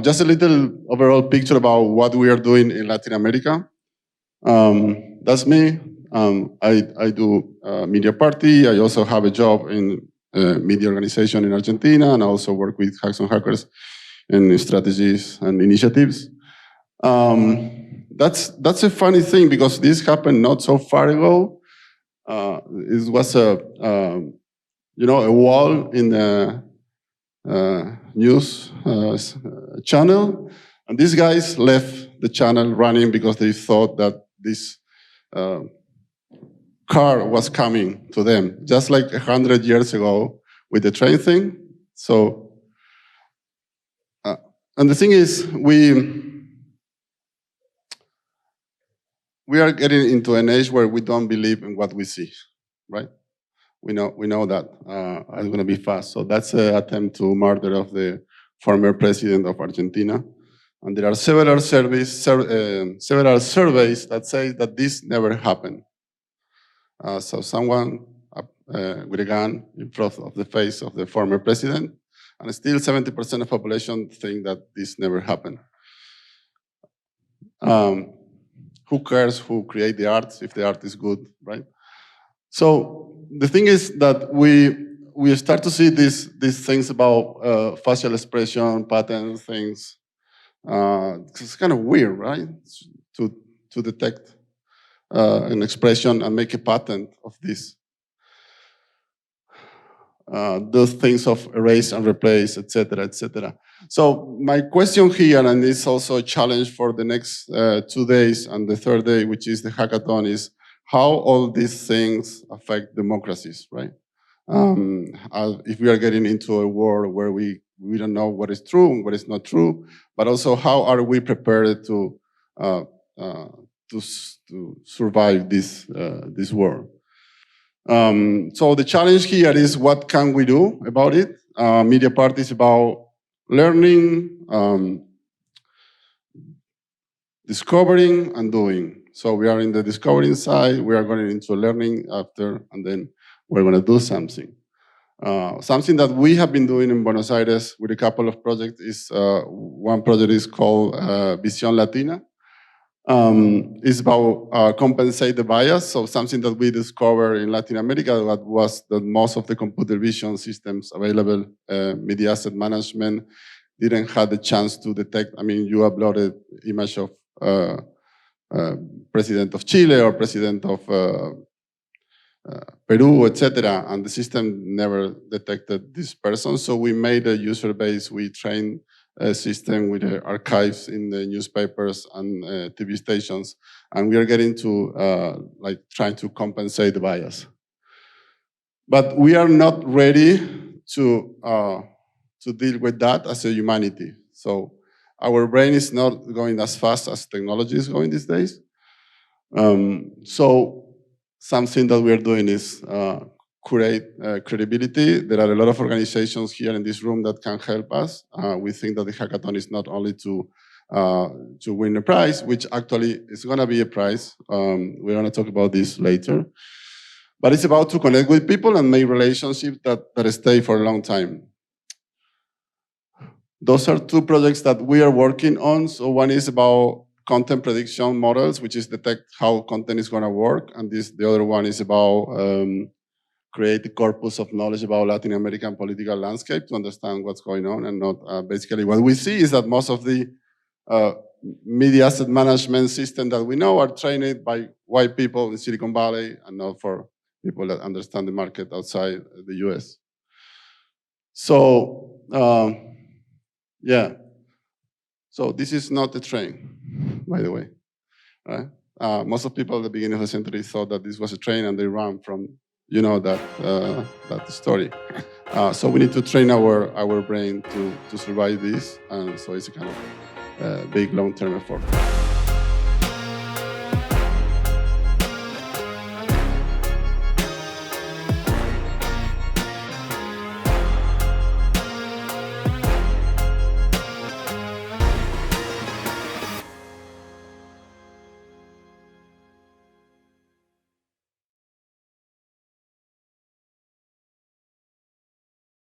Just a little overall picture about what we are doing in Latin America. That's me. I do Media Party. I also have a job in a media organization in Argentina, and I also work with Hacks on Hackers in strategies and initiatives. That's a funny thing because this happened not so far ago. It was a wall in the news channel, and these guys left the channel running because they thought that this car was coming to them, just like 100 years ago with the train thing. So, and the thing is, we are getting into an age where we don't believe in what we see, right? We know that it's going to be fast. So that's an attempt to murder of the former president of Argentina. And there are several surveys that say that this never happened. So someone with a gun in front of the face of the former president, and still 70% of the population think that this never happened. Who cares who create the art if the art is good, right? So the thing is that we start to see these things about facial expression, pattern things. It's kind of weird, right? To detect an expression and make a pattern of this. Those things of erase and replace, etc., etc. So my question here, and it's also a challenge for the next 2 days and the third day, which is the hackathon, is how all these things affect democracies, right? If we are getting into a world where we don't know what is true and what is not true, but also how are we prepared to survive this world? So the challenge here is what can we do about it? Media Party is about learning, discovering, and doing. So we are in the discovering side, we are going into learning after, and then we're going to do something. Something that we have been doing in Buenos Aires with a couple of projects is, one project is called Visión Latina. It's about compensate the bias. So something that we discovered in Latin America that was that most of the computer vision systems available, media asset management, didn't have the chance to detect. I mean, you uploaded image of president of Chile or president of Peru, etc., and the system never detected this person. So we made a user base. We trained a system with archives in the newspapers and TV stations, and we are getting to like trying to compensate the bias. But we are not ready to deal with that as a humanity. So our brain is not going as fast as technology is going these days. So something that we are doing is create credibility. There are a lot of organizations here in this room that can help us. We think that the hackathon is not only to win a prize, which actually is going to be a prize. We're going to talk about this later. But it's about to connect with people and make relationships that stay for a long time. Those are two projects that we are working on. So one is about content prediction models, which is detect how content is going to work. And the other one is about create a corpus of knowledge about Latin American political landscape to understand what's going on. And not basically what we see is that most of the media asset management system that we know are trained by white people in Silicon Valley and not for people that understand the market outside the US. So, yeah. So this is not a train, by the way. Right? Most of people at the beginning of the century thought that this was a train and they ran from, that story. So we need to train our brain to survive this. And so it's a kind of big long-term effort.